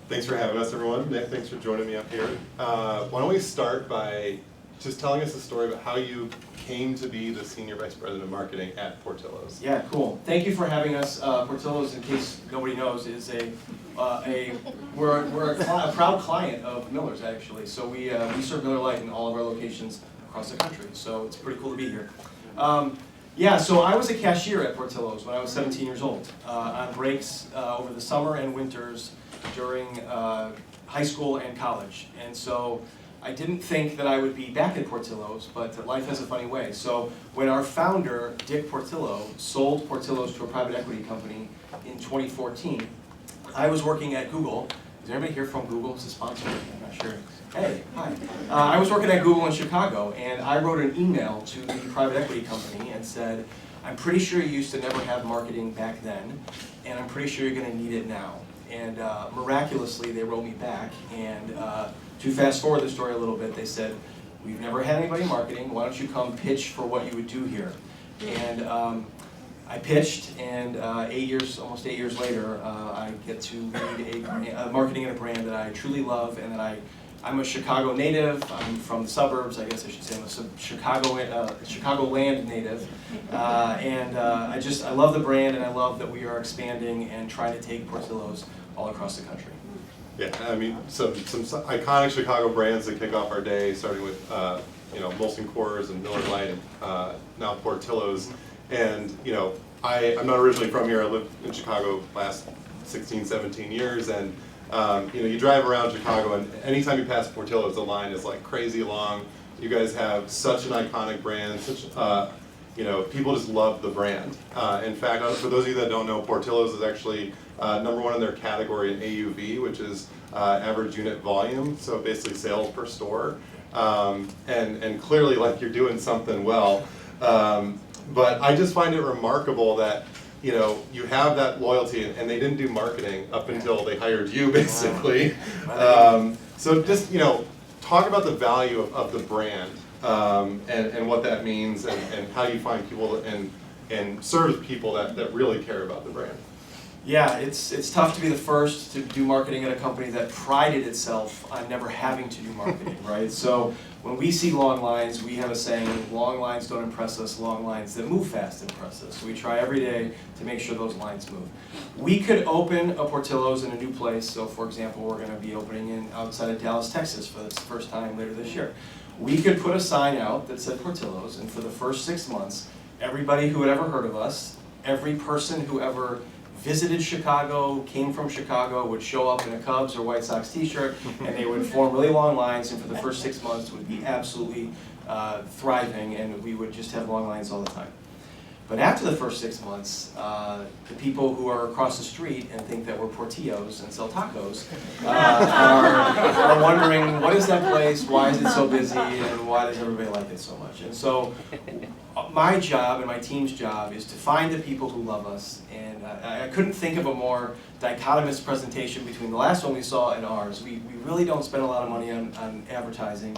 Thanks for having us, everyone. Nick, thanks for joining me up here. Why don't we start by just telling us a story about how you came to be the Senior Vice President of Marketing at Portillos. Yeah, cool. Thank you for having us. Portillos, in case nobody knows, is we're a proud client of Miller's, actually. So we serve Miller Lite in all of our locations across the country. So it's pretty cool to be here. Yeah, so I was a cashier at Portillos when I was 17 years old on breaks over the summer and winters during high school and college. And so I didn't think that I would be back at Portillos, but life has a funny way. So when our founder, Dick Portillo, sold Portillos to a private equity company in 2014, I was working at Google. Is anybody here from Google? It's a sponsor? I'm not sure. Hey, hi. I was working at Google in Chicago, and I wrote an email to the private equity company and said, I'm pretty sure you used to never have marketing back then, and I'm pretty sure you're going to need it now. And miraculously, they wrote me back, and to fast forward the story a little bit, they said, we've never had anybody in marketing, why don't you come pitch for what you would do here? And I pitched, and almost 8 years later, I get to lead a marketing and a brand that I truly love, and that I'm a Chicago native. I'm from the suburbs, I guess I should say. I'm a Chicagoland native, and I love the brand, and I love that we are expanding and trying to take Portillos all across the country. Yeah, I mean, some iconic Chicago brands that kick off our day, starting with Molson Coors and Miller Lite, and now Portillos. And I'm not originally from here. I lived in Chicago last 16, 17 years, and you drive around Chicago, and anytime you pass Portillos, the line is like crazy long. You guys have such an iconic brand. People just love the brand. In fact, for those of you that don't know, Portillos is actually #1 in their category in AUV, which is average unit volume, so basically sales per store. And clearly, like, you're doing something well. But I just find it remarkable that you have that loyalty, and they didn't do marketing up until they hired you, basically. So just talk about the value of the brand and what that means, and how you find people and serve people that really care about the brand. Yeah, it's tough to be the first to do marketing at a company that prided itself on never having to do marketing, right? So when we see long lines, we have a saying, long lines don't impress us, long lines that move fast impress us. So we try every day to make sure those lines move. We could open a Portillos in a new place. So for example, we're going to be opening outside of Dallas, Texas for the first time later this year. We could put a sign out that said Portillos, and for the first 6 months, everybody who had ever heard of us, every person who ever visited Chicago, came from Chicago, would show up in a Cubs or White Sox t-shirt, and they would form really long lines, and for the first 6 months it would be absolutely thriving, and we would just have long lines all the time. But after the first 6 months, the people who are across the street and think that we're Portillos and sell tacos are wondering, what is that place, why is it so busy, and why does everybody like it so much? And so my job and my team's job is to find the people who love us, and I couldn't think of a more dichotomous presentation between the last one we saw and ours. We really don't spend a lot of money on advertising.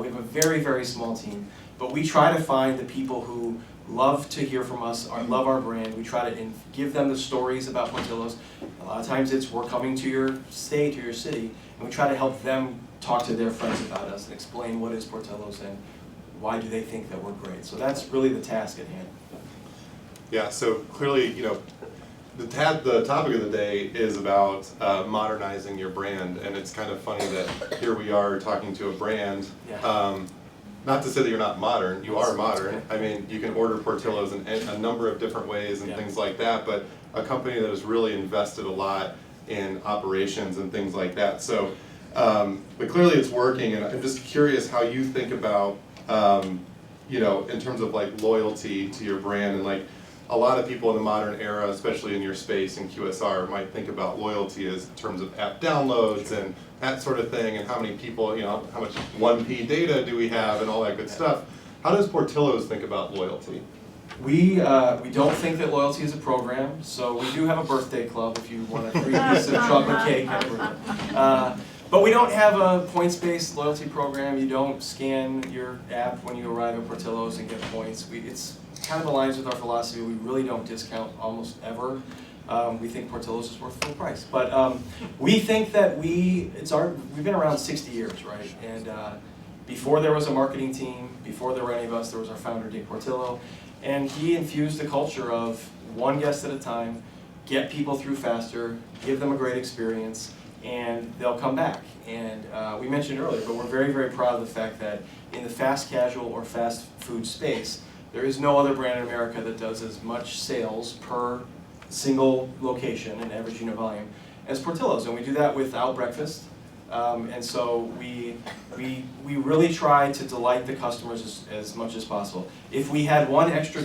We have a very, very small team, but we try to find the people who love to hear from us, or love our brand. We try to give them the stories about Portillos. A lot of times it's, we're coming to your state or your city, and we try to help them talk to their friends about us and explain what is Portillos and why do they think that we're great. So that's really the task at hand. Yeah, so clearly, the topic of the day is about modernizing your brand, and it's kind of funny that here we are talking to a brand. Yeah. Not to say that you're not modern, you are modern. I mean, you can order Portillos in a number of different ways and things like that, but a company that has really invested a lot in operations and things like that. So, but clearly it's working, and I'm just curious how you think about, in terms of like loyalty to your brand, and like a lot of people in the modern era, especially in your space in QSR, might think about loyalty as in terms of app downloads and that sort of thing, and how many people, how much 1P data do we have, and all that good stuff. How does Portillos think about loyalty? We don't think that loyalty is a program, so we do have a birthday club if you want a free piece of chocolate cake. But we don't have a points-based loyalty program. You don't scan your app when you arrive at Portillos and get points. It's kind of aligns with our philosophy. We really don't discount almost ever. We think Portillo's is worth full price. But we think that we've been around 60 years, right? And before there was a marketing team, before there were any of us, there was our founder, Dick Portillo. And he infused the culture of one guest at a time, get people through faster, give them a great experience, and they'll come back. And we mentioned earlier, but we're very, very proud of the fact that in the fast casual or fast food space, there is no other brand in America that does as much sales per single location and average unit volume as Portillo's. And we do that without breakfast. And so we really try to delight the customers as much as possible. If we had $1 extra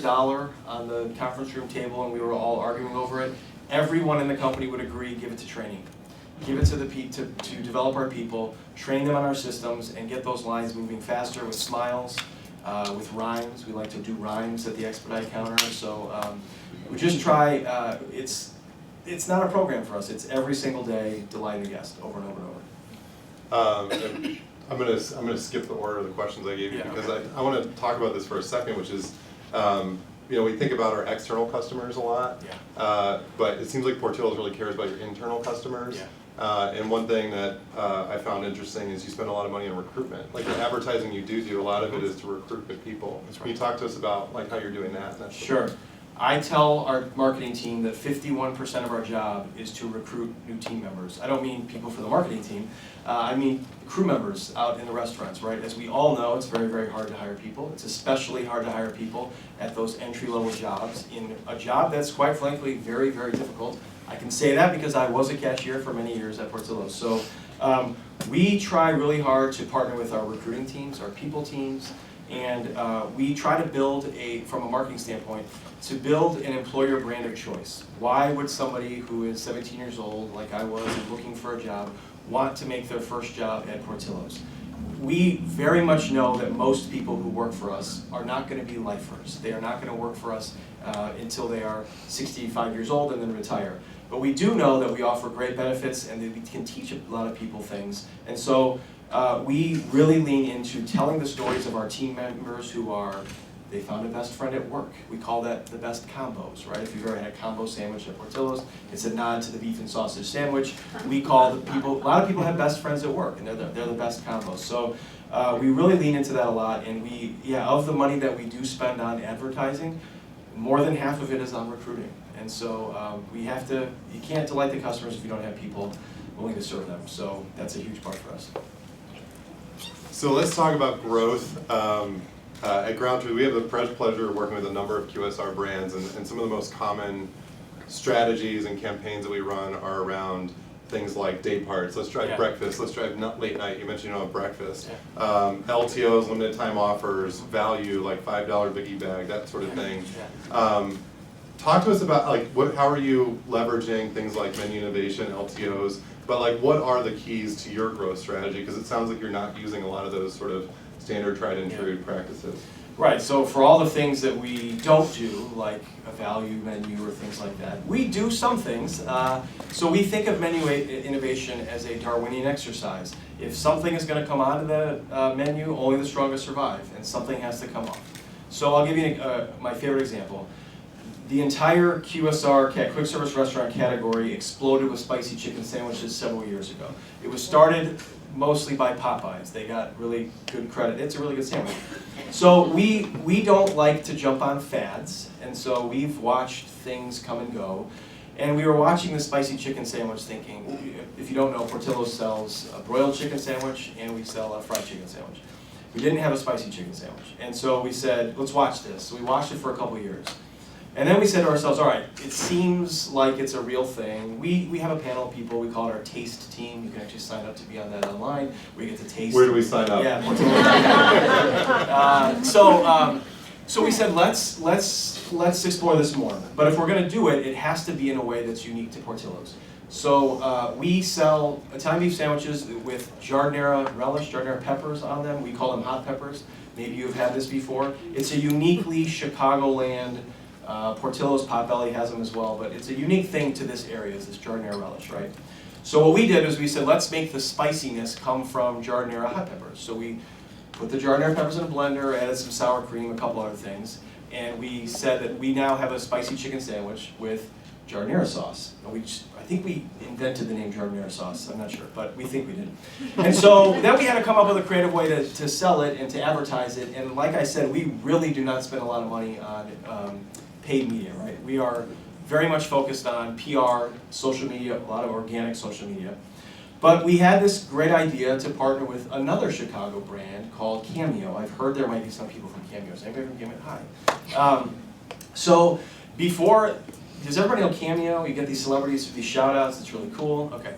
on the conference room table and we were all arguing over it, everyone in the company would agree, give it to training. Give it to develop our people, train them on our systems, and get those lines moving faster with smiles, with rhymes. We like to do rhymes at the expedite counter. So we just try, it's not a program for us. It's every single day delighting the guest over and over and over. I'm gonna skip the order of the questions I gave you because I want to talk about this for a second, which is, we think about our external customers a lot, but it seems like Portillo's really cares about your internal customers. Yeah. And one thing that I found interesting is you spend a lot of money on recruitment. Like the advertising you do, a lot of it is to recruit good people. That's right. Can you talk to us about like how you're doing that? Sure. I tell our marketing team that 51% of our job is to recruit new team members. I don't mean people for the marketing team. I mean crew members out in the restaurants, right? As we all know, it's very, very hard to hire people. It's especially hard to hire people at those entry-level jobs in a job that's quite frankly very, very difficult. I can say that because I was a cashier for many years at Portillo's. So we try really hard to partner with our recruiting teams, our people teams, and we try to build from a marketing standpoint, to build an employer brand of choice. Why would somebody who is 17 years old, like I was, and looking for a job, want to make their first job at Portillo's? We very much know that most people who work for us are not going to be lifers. They are not going to work for us until they are 65 years old and then retire. But we do know that we offer great benefits and that we can teach a lot of people things. And so we really lean into telling the stories of our team members they found a best friend at work. We call that the best combos, right? If you've ever had a combo sandwich at Portillo's, it's a nod to the beef and sausage sandwich. We call the people, a lot of people have best friends at work, and they're the best combos. So we really lean into that a lot, and of the money that we do spend on advertising, more than half of it is on recruiting. And so you can't delight the customers if you don't have people willing to serve them. So that's a huge part for us. So let's talk about growth. At GroundTruth, we have the pleasure of working with a number of QSR brands, and some of the most common strategies and campaigns that we run are around things like day parts. Let's drive breakfast. Let's drive late night. You mentioned breakfast. LTOs, limited time offers, value like $5 biggie bag, that sort of thing. Talk to us about how are you leveraging things like menu innovation, LTOs, but what are the keys to your growth strategy? Because it sounds like you're not using a lot of those sort of standard tried and true practices. Right, so for all the things that we don't do, like a value menu or things like that, we do some things. So we think of menu innovation as a Darwinian exercise. If something is going to come onto the menu, only the strongest survive, and something has to come off. So I'll give you my favorite example. The entire QSR, quick service restaurant category, exploded with spicy chicken sandwiches several years ago. It was started mostly by Popeyes. They got really good credit. It's a really good sandwich. So we don't like to jump on fads, and so we've watched things come and go. And we were watching the spicy chicken sandwich thinking, if you don't know, Portillo's sells a broiled chicken sandwich and we sell a fried chicken sandwich. We didn't have a spicy chicken sandwich. And so we said, let's watch this. So we watched it for a couple of years. And then we said to ourselves, all right, it seems like it's a real thing. We have a panel of people, we call it our taste team. You can actually sign up to be on that online. We get to taste. Where do we sign up? Yeah, so we said, let's explore this more. But if we're going to do it, it has to be in a way that's unique to Portillo's. So we sell Italian beef sandwiches with giardiniera relish, giardiniera peppers on them. We call them hot peppers. Maybe you've had this before. It's a uniquely Chicagoland. Portillo's Potbelly has them as well, but it's a unique thing to this area, is this giardiniera relish, right? So what we did is we said, let's make the spiciness come from giardiniera hot peppers. So we put the giardiniera peppers in a blender, added some sour cream, a couple other things, and we said that we now have a spicy chicken sandwich with Jardinera sauce. And I think we invented the name Jardinera sauce, I'm not sure, but we think we did. And so then we had to come up with a creative way to sell it and to advertise it. And like I said, we really do not spend a lot of money on paid media, right? We are very much focused on PR, social media, a lot of organic social media. But we had this great idea to partner with another Chicago brand called Cameo. I've heard there might be some people from Cameo. Is anybody from Cameo? Hi. So before, does everybody know Cameo? You get these celebrities with these shout outs, it's really cool. Okay.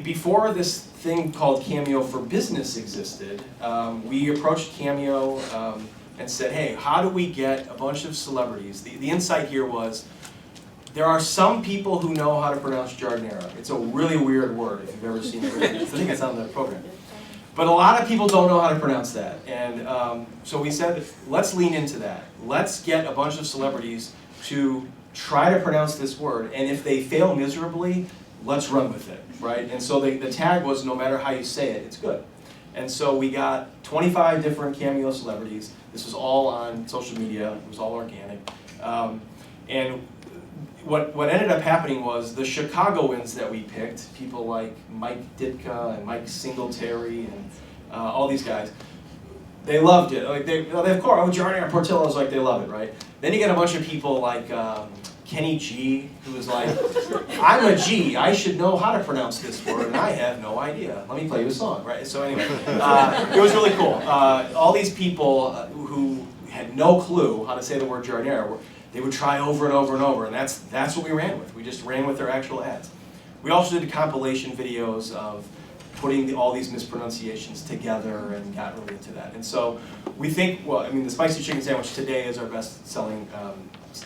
Before this thing called Cameo for Business existed, we approached Cameo and said, hey, how do we get a bunch of celebrities? The insight here was, there are some people who know how to pronounce Jardinera. It's a really weird word if you've ever seen it written. I think it's on the program. But a lot of people don't know how to pronounce that. And so we said, let's lean into that. Let's get a bunch of celebrities to try to pronounce this word. And if they fail miserably, let's run with it, right? And so the tag was, no matter how you say it, it's good. And so we got 25 different Cameo celebrities. This was all on social media. It was all organic. And what ended up happening was the Chicagoans that we picked, people like Mike Ditka and Mike Singletary and all these guys, they loved it. Like they of course, Jardinera, Portillos, like they love it, right? Then you get a bunch of people like Kenny G, who was like, I'm a G, I should know how to pronounce this word, and I have no idea. Let me play you a song, right? So anyway, it was really cool. All these people who had no clue how to say the word Jardinera, they would try over and over and over, and that's what we ran with. We just ran with their actual ads. We also did compilation videos of putting all these mispronunciations together and got really into that. And so we think, well, I mean, the spicy chicken sandwich today is our best-selling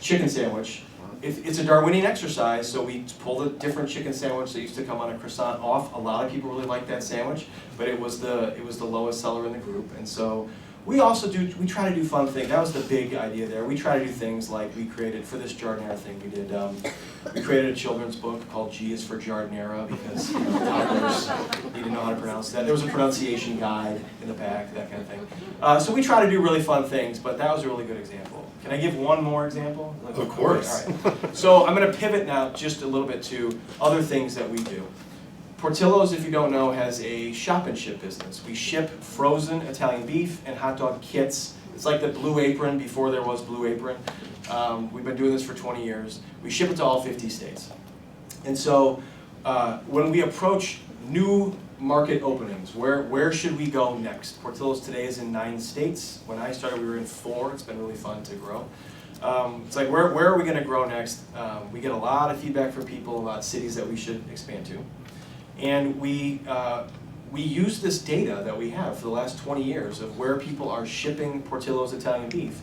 chicken sandwich. It's a Darwinian exercise, so we pulled a different chicken sandwich that used to come on a croissant off. A lot of people really like that sandwich, but it was the lowest seller in the group, and so we try to do fun things. That was the big idea there. We try to do things like we created, for this Jardinera thing, we created a children's book called G is for Jardinera because toddlers need to know how to pronounce that. There was a pronunciation guide in the back, that kind of thing. So we try to do really fun things, but that was a really good example. Can I give one more example? Of course. All right. So I'm going to pivot now just a little bit to other things that we do. Portillo's, if you don't know, has a shop and ship business. We ship frozen Italian beef and hot dog kits. It's like the Blue Apron before there was Blue Apron. We've been doing this for 20 years. We ship it to all 50 states. And so when we approach new market openings, where should we go next? Portillo's today is in 9 states. When I started, we were in 4. It's been really fun to grow. It's like, where are we going to grow next? We get a lot of feedback from people about cities that we should expand to. And we use this data that we have for the last 20 years of where people are shipping Portillo's Italian beef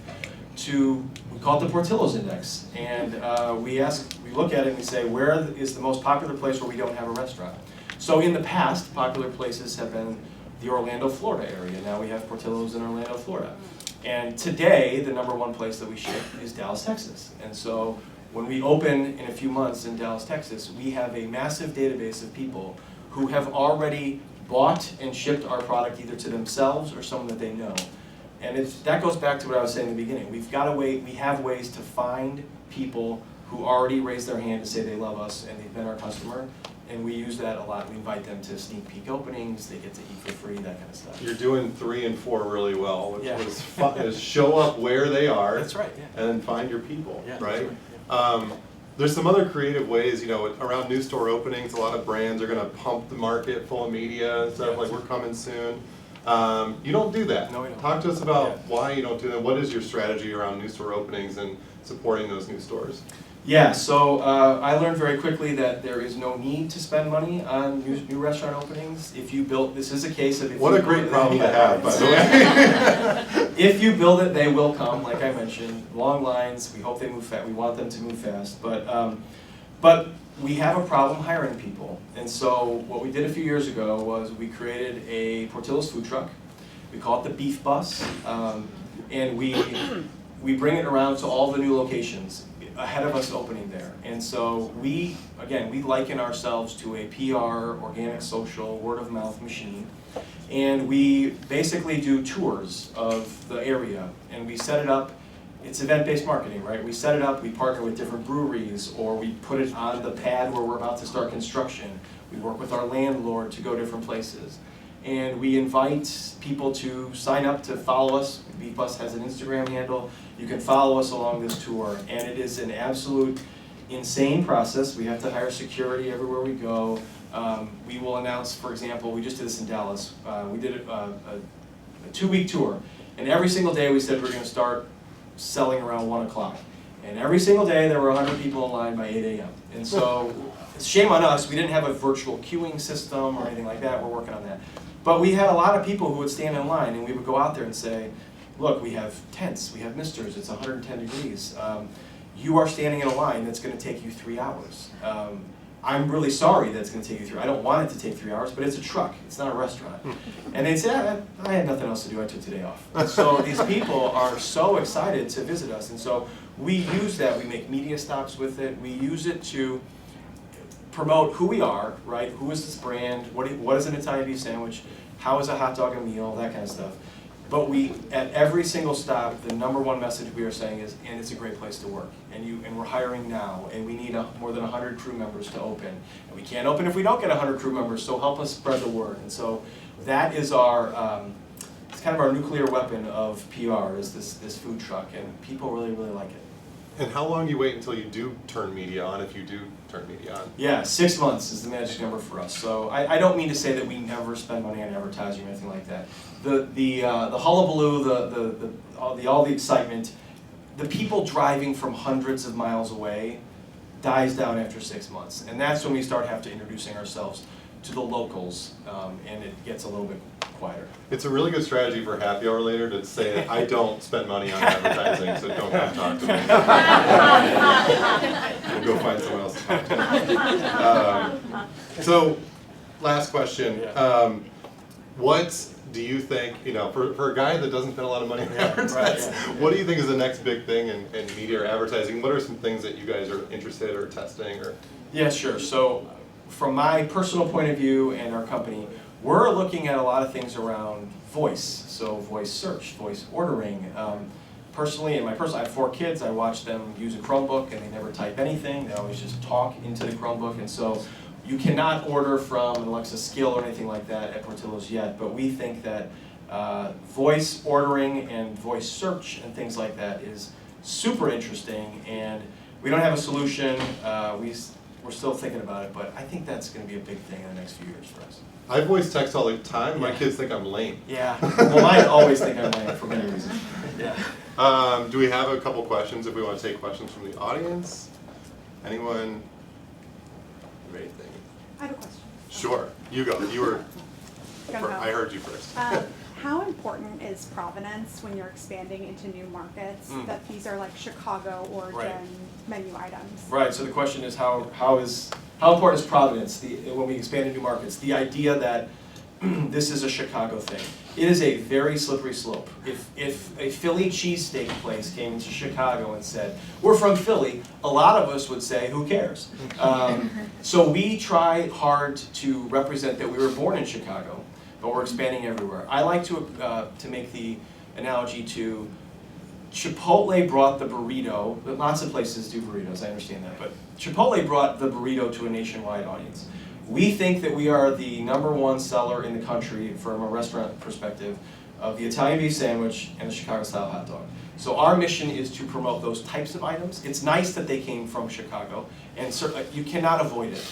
to, we call it the Portillo's Index. And we look at it and we say, where is the most popular place where we don't have a restaurant? So in the past, popular places have been the Orlando, Florida area. Now we have Portillo's in Orlando, Florida. And today, the #1 place that we ship is Dallas, Texas. And so when we open in a few months in Dallas, Texas, we have a massive database of people who have already bought and shipped our product either to themselves or someone that they know. And that goes back to what I was saying in the beginning. We have ways to find people who already raised their hand to say they love us and they've been our customer. And we use that a lot. We invite them to sneak peek openings, they get to eat for free, that kind of stuff. You're doing 3 and 4 really well, which Yeah. was fun, is show up where they are. That's right, yeah. And then find your people, Yeah, right? that's right. There's some other creative ways, around new store openings, a lot of brands are gonna pump the market full of media and stuff, Yeah. like we're coming soon. You don't do that. No, we don't. Talk to us about Yeah. why you don't do that. What is your strategy around new store openings and supporting those new stores? Yeah, so I learned very quickly that there is no need to spend money on new restaurant openings. If you build, this is a case of if What you a great build it- problem to yeah, have, by the way. If you build it, they will come, like I mentioned. Long lines, we hope they move fast, we want them to move fast, but we have a problem hiring people. And so what we did a few years ago was we created a Portillo's food truck. We call it the Beef Bus, and we bring it around to all the new locations ahead of us opening there. And so we liken ourselves to a PR, organic, social, word-of-mouth machine. And we basically do tours of the area. And we set it up it's event-based marketing, right? We set it up, we partner with different breweries, or we put it on the pad where we're about to start construction. We work with our landlord to go different places. And we invite people to sign up to follow us. BeefBus has an Instagram handle. You can follow us along this tour. And it is an absolute insane process. We have to hire security everywhere we go. We will announce, for example, we just did this in Dallas. We did a 2-week tour. And every single day we said we're going to start selling around 1 o'clock. And every single day there were 100 people in line by 8 a.m. And so, shame on us, we didn't have a virtual queuing system or anything like that. We're working on that. But we had a lot of people who would stand in line, and we would go out there and say, look, we have tents, we have misters, it's 110 degrees. You are standing in a line that's going to take you 3 hours. I'm really sorry that it's going to take you 3 hours. I don't want it to take 3 hours, but it's a truck. It's not a restaurant. And they'd say, I had nothing else to do. I took today off. And so these people are so excited to visit us. And so we use that. We make media stops with it. We use it to promote who we are, right? Who is this brand? What is an Italian beef sandwich? How is a hot dog a meal? That kind of stuff. But we, at every single stop, the #1 message we are saying is, and it's a great place to work, and we're hiring now, and we need more than 100 crew members to open, and we can't open if we don't get 100 crew members. So help us spread the word. And so that is our, it's kind of our nuclear weapon of PR is this food truck, and people really like it. And how long do you wait until you do turn media on, if you do turn media on? Yeah, 6 months is the magic number for us. So I don't mean to say that we never spend money on advertising or anything like that. The hullabaloo, all the excitement, the people driving from hundreds of miles away dies down after 6 months. And that's when we start introducing ourselves to the locals, and it gets a little bit quieter. It's a really good strategy for happy hour later to say, I don't spend money on advertising, so don't come talk to me. We'll go find someone else to talk to. So, last question. What do you think, for a guy that doesn't spend a lot of money on advertising, what do you think is the next big thing in media or advertising? What are some things that you guys are interested or testing? Yeah, sure. So, from my personal point of view and our company, we're looking at a lot of things around voice. So voice search, voice ordering. Personally, I have 4 kids. I watch them use a Chromebook and they never type anything. They always just talk into the Chromebook. And so you cannot order from an Alexa skill or anything like that at Portillo's yet. But we think that voice ordering and voice search and things like that is super interesting. And we don't have a solution. We're still thinking about it, but I think that's going to be a big thing in the next few years for us. I voice text all the time. My kids think I'm lame. Yeah. Well, mine always think I'm lame for many reasons. Yeah. Do we have a couple questions if we want to take questions from the audience? Anyone? Anything? I have a question. Sure. You go. You were. Go. I heard you first. How important is provenance when you're expanding into new markets? That these are like Chicago origin menu items. Right. So the question is how important is provenance when we expand into new markets? The idea that this is a Chicago thing. It is a very slippery slope. If a Philly cheesesteak place came into Chicago and said, we're from Philly, a lot of us would say, who cares? So we try hard to represent that we were born in Chicago, but we're expanding everywhere. I like to make the analogy to Chipotle brought the burrito, but lots of places do burritos, I understand that, but Chipotle brought the burrito to a nationwide audience. We think that we are the #1 seller in the country from a restaurant perspective of the Italian beef sandwich and the Chicago style hot dog. So our mission is to promote those types of items. It's nice that they came from Chicago, and you cannot avoid it.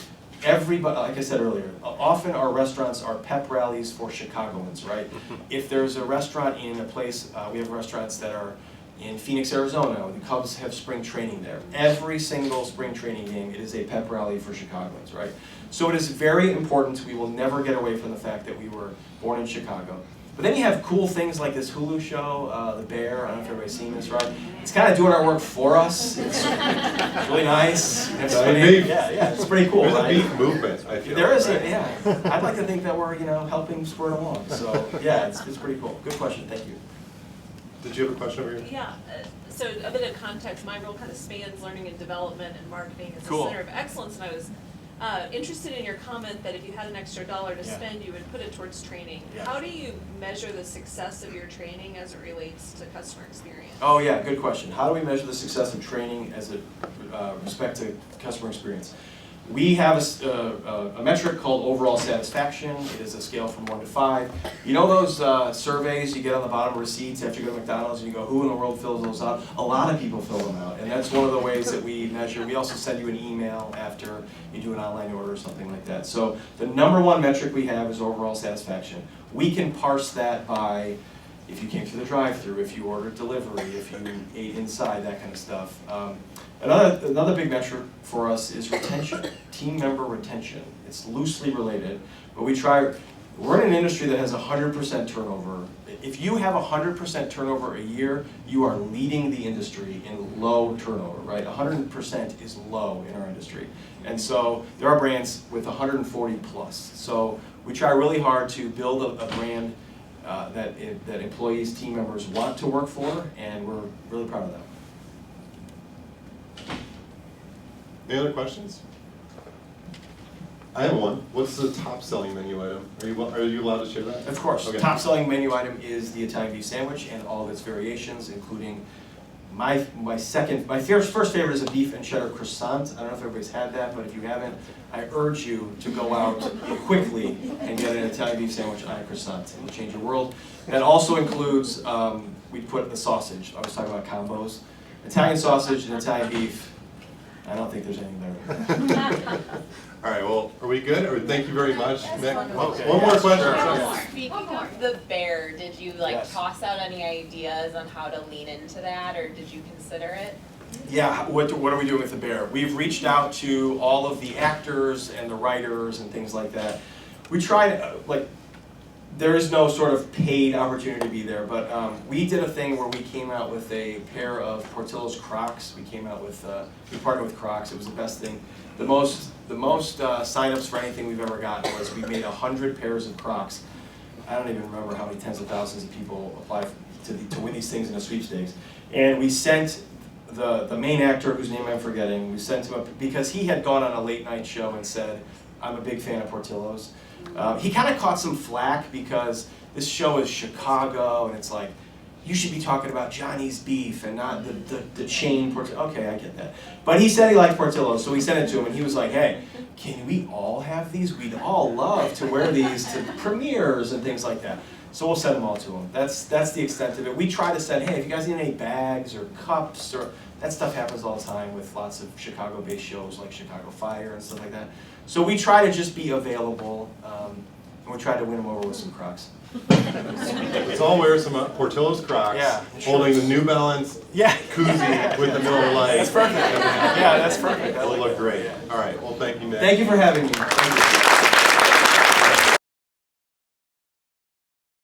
Everybody, like I said earlier, often our restaurants are pep rallies for Chicagoans, right? If there's a restaurant in a place, we have restaurants that are in Phoenix, Arizona. The Cubs have spring training there. Every single spring training game, it is a pep rally for Chicagoans, right? So it is very important. We will never get away from the fact that we were born in Chicago. But then you have cool things like this Hulu show, The Bear. I don't know if everybody's seen this, right? It's kind of doing our work for us. It's really nice. It's it's pretty cool, There's right? a beef movement, I feel. There is I'd like to think that we're, helping spur it along. So yeah, it's pretty cool. Good question. Thank you. Did you have a question over here? Yeah, so a bit of context, my role kind of spans learning and development and marketing as Cool. a center of excellence, and I was Interested in your comment that if you had an extra dollar to Yeah. spend, you would put it towards training. Yeah. How do you measure the success of your training as it relates to customer experience? Oh yeah, good question. How do we measure the success of training as it respect to customer experience? We have a metric called overall satisfaction. It is a scale from 1 to 5. You know those surveys you get on the bottom of receipts after you go to McDonald's and you go, who in the world fills those out? A lot of people fill them out, and that's one of the ways that we measure. We also send you an email after you do an online order or something like that. So the number one metric we have is overall satisfaction. We can parse that by if you came through the drive-thru, if you ordered delivery, if you ate inside, that kind of stuff. Another big metric for us is retention, team member retention. It's loosely related, but we're in an industry that has 100% turnover. If you have 100% turnover a year, you are leading the industry in low turnover, right? 100% is low in our industry. And so there are brands with 140 plus. So we try really hard to build a brand that employees, team members want to work for, and we're really proud of that. Any other questions? I have one. What's the top selling menu item? Are you allowed to share that? Of course. Okay. Top selling menu item is the Italian beef sandwich and all of its variations, including my first favorite is a beef and cheddar croissant. I don't know if everybody's had that, but if you haven't, I urge you to go out quickly and get an Italian beef sandwich and a croissant. It will change your world. That also includes, we put the sausage. I was talking about combos. Italian sausage and Italian beef. I don't think there's anything better. All right, well, are we good? Or thank you very much. Nick, one more yes, question. sure. Speaking of the bear, did you Yes. toss out any ideas on how to lean into that, or did you consider it? Yeah, what are we doing with the bear? We've reached out to all of the actors and the writers and things like that. We tried, there is no sort of paid opportunity to be there, but we did a thing where we came out with a pair of Portillo's Crocs. We partnered with Crocs. It was the best thing. The most signups for anything we've ever gotten was we made 100 pairs of Crocs. I don't even remember how many tens of thousands of people applied to win these things in a sweepstakes. And we sent the main actor, whose name I'm forgetting, we sent him up because he had gone on a late night show and said, I'm a big fan of Portillo's. He kind of caught some flack because this show is Chicago and it's like, you should be talking about Johnny's beef and not the chain Portillo. Okay, I get that. But he said he liked Portillo's, so we sent it to him and he was like, hey, can we all have these? We'd all love to wear these to premieres and things like that. So we'll send them all to him. That's the extent of it. We try to send, hey, if you guys need any bags or cups, or that stuff happens all the time with lots of Chicago-based shows like Chicago Fire and stuff like that. So we try to just be available, and we try to win them over with some Crocs. Let's all wear some Portillo's Crocs, Yeah, holding the New Balance koozie with the Miller Lite. That's perfect. Yeah, that's perfect. It'll look great. All right, well, thank you, Nick. Thank you for having me. Thank you.